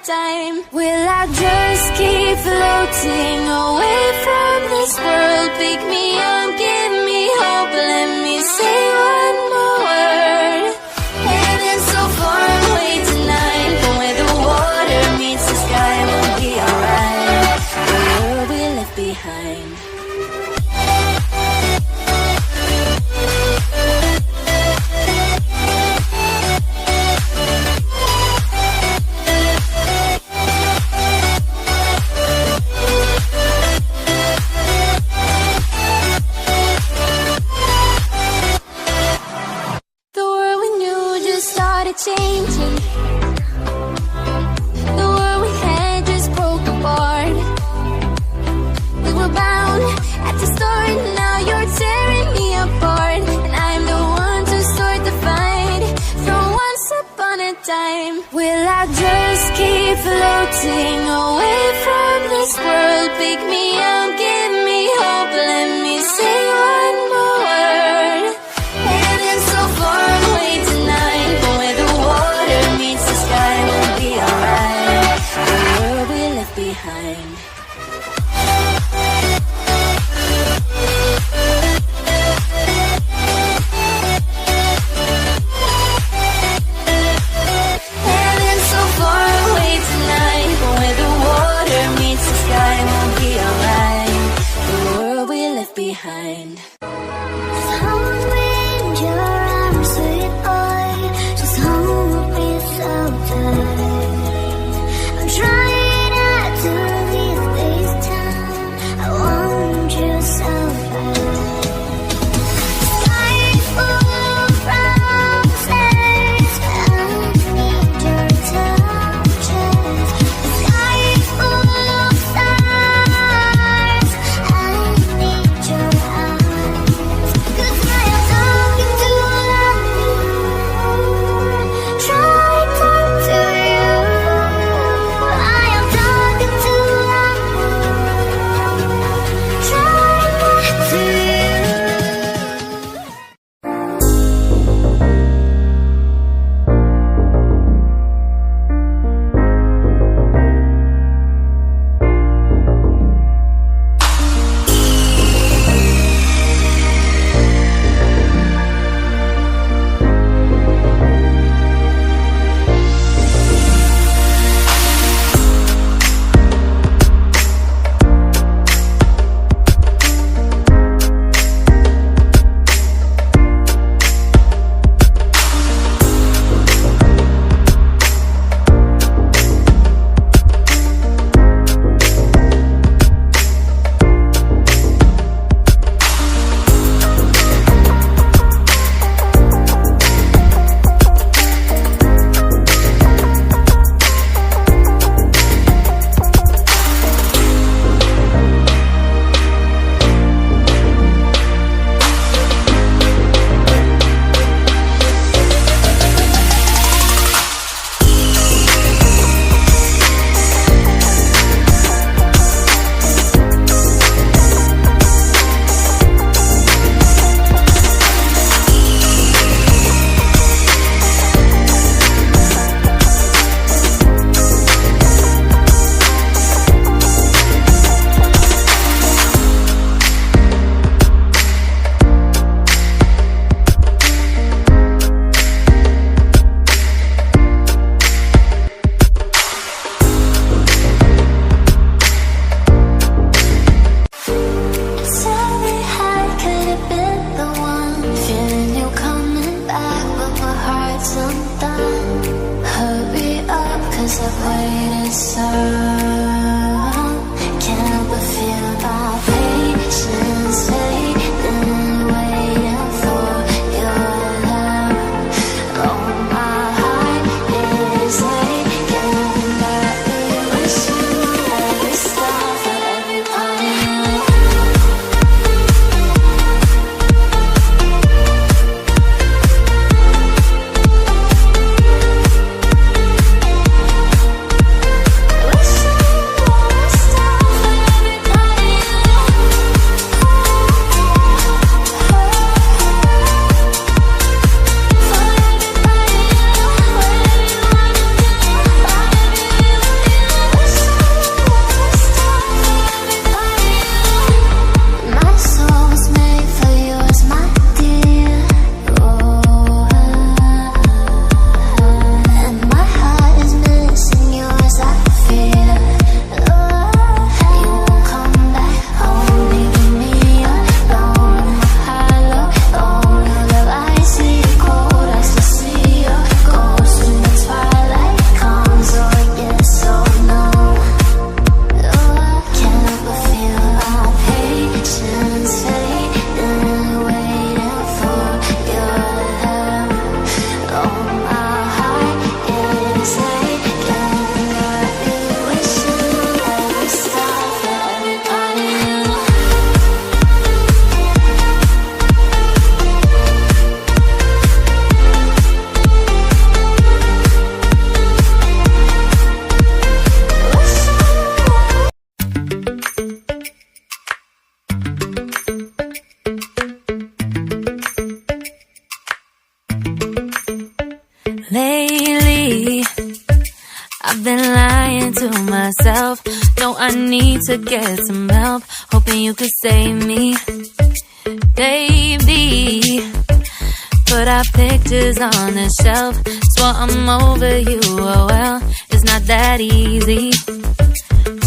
time. Will I just keep floating away from this world? Pick me up, give me hope, let me say one more word. Heaven so far away tonight, but where the water meets the sky, we'll be alright. The world we left behind. Changing. The world we had just broke apart. We were bound at the start, now you're tearing me apart. And I'm the one to start the fight from once upon a time. Will I just keep floating away from this world? Pick me up, give me hope, let me say one more word. Heaven so far away tonight, but where the water meets the sky, we'll be alright. The world we left behind. Heaven so far away tonight, but where the water meets the sky, we'll be alright. The world we left behind. Cause I am talking to myself. No, I need to get some help. Hoping you could save me, baby. Put our pictures on the shelf. Swore I'm over you, oh well, it's not that easy.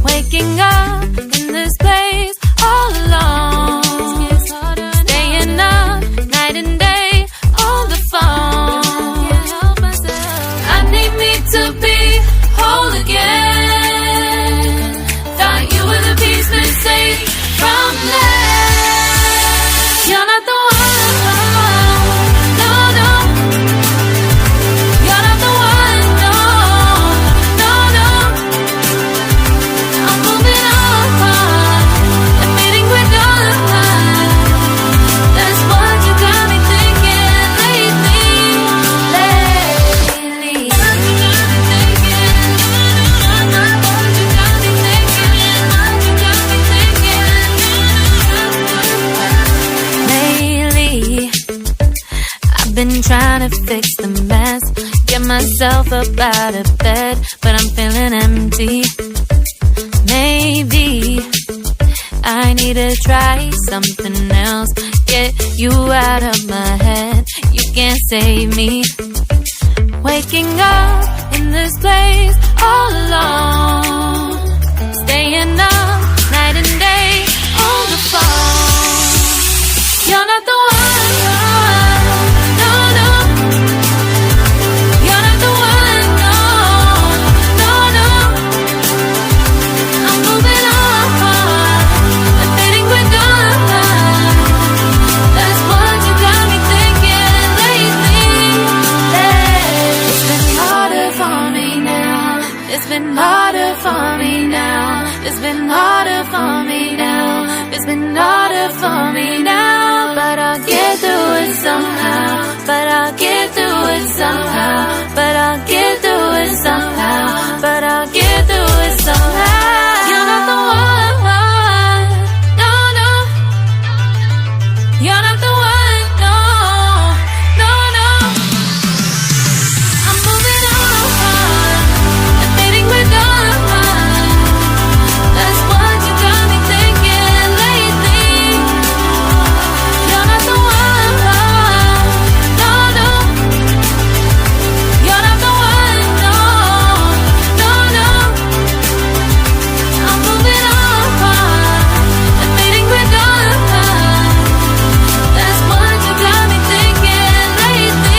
Waking up in this place all alone, staying up night and day on the phone. I need me to be whole again. Thought you were the piece missing from left. You're not the one. Been trying to fix the mess, get myself up out of bed, but I'm feeling empty. Maybe I need to try something else, get you out of my head. You can't save me. Waking up in this place all alone, staying up night and day on the phone. You're not the one. It's been harder for me now. It's been harder for me now. It's been harder for me now. But I'll get through it somehow. But I'll get through it somehow. But I'll get through it somehow. But I'll get through it somehow. You're not the one. No, no. You're not the one. No, no, no. I'm moving on. That's what you got me thinking lately. You're not the one. No, no. You're not the one. No, no, no. I'm moving on. Admitting we're done. That's what you got me thinking lately.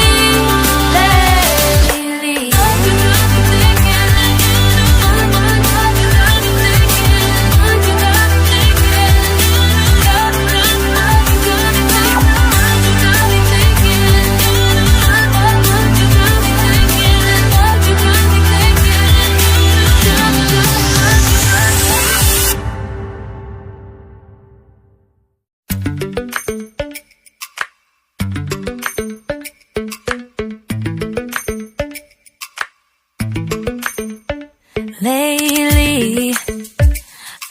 Lately,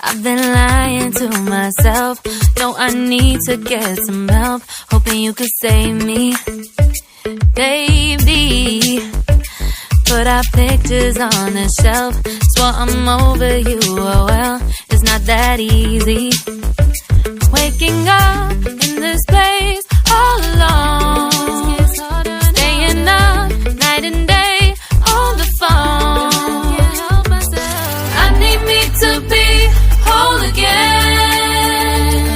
I've been lying to myself. No, I need to get some help. Hoping you could save me, baby. Put our pictures on the shelf. Swore I'm over you, oh well, it's not that easy. Waking up in this place all alone, staying up night and day on the phone. To be whole again.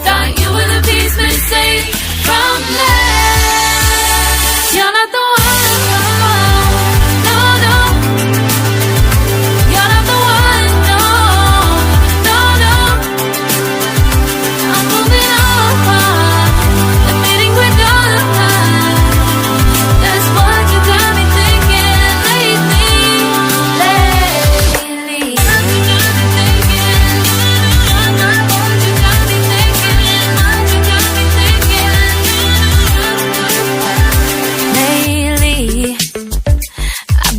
Thought you were the piece missing from left. You're not the one. No, no. You're not the one. No, no, no. I'm moving on. Admitting we're done. That's what you got me thinking lately.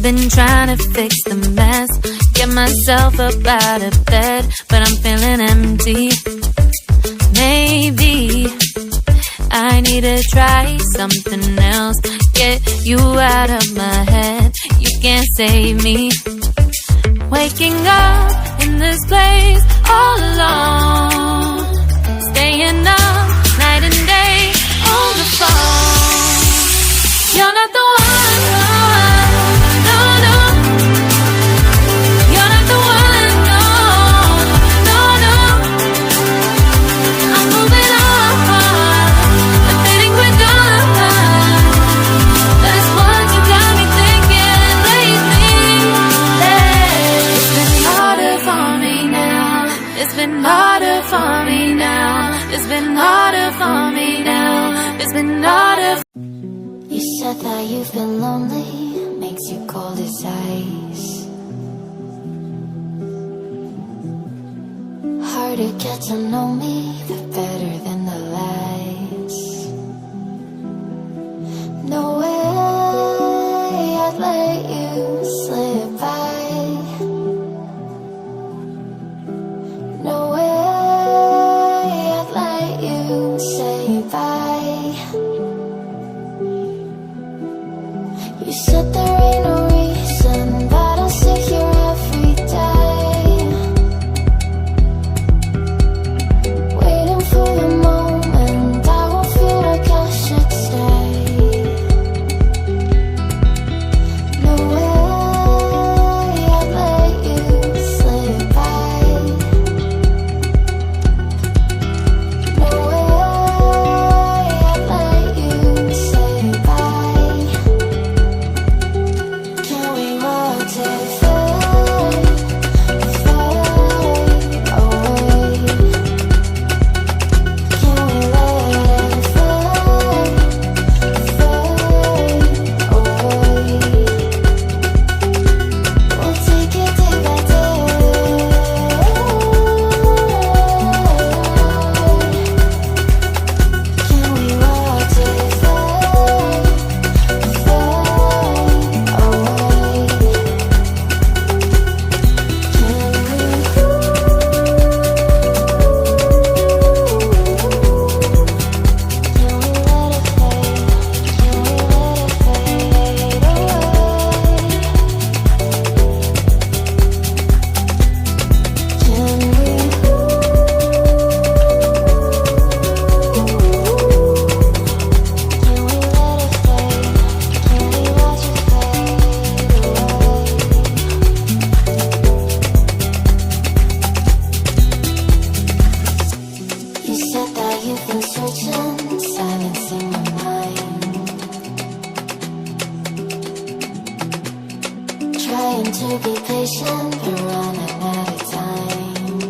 Been trying to fix the mess, get myself up out of bed, but I'm feeling empty. Maybe I need to try something else, get you out of my head. You can't save me. Waking up in this place all alone, staying up night and day on the phone. You're not the one, no, no. You're not the one, no, no, no. I'm moving on, I'm fading quick on. That's what you got me thinking lately. It's been harder for me now. It's been harder for me now. It's been harder for me now. It's been harder. You said that you've been lonely, makes you cold as ice. Hard to get to know me, but better than the lies. No way I'd let you slip by. No way I'd let you say bye. You said there ain't no reason, but I'll sit here every day, waiting for the moment I won't feel like I should stay. No way I'd let you slip by. No way I'd let you say bye. Can we watch it fade, fade away? Can we let it fade, fade away? We'll take it day by day. Can we watch it fade, fade away? You said that you've been searching, silencing my mind, trying to be patient, but running out of time.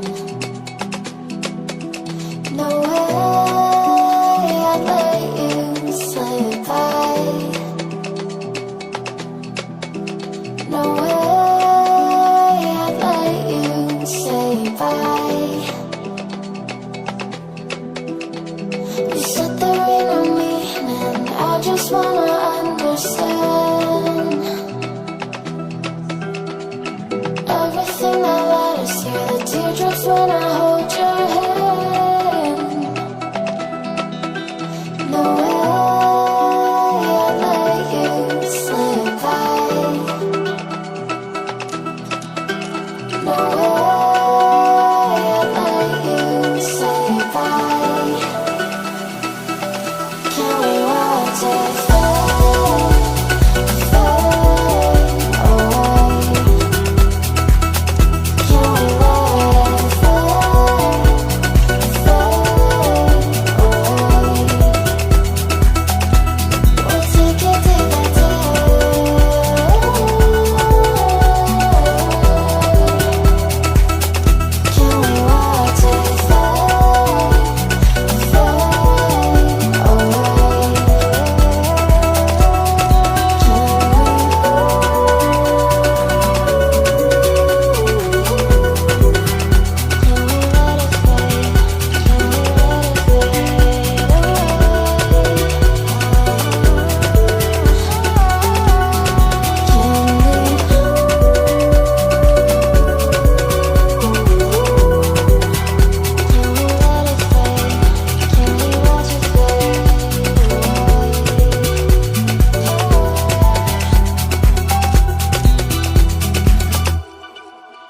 No way I'd let you slip by. No way I'd let you say bye. You said there ain't no meaning, I just wanna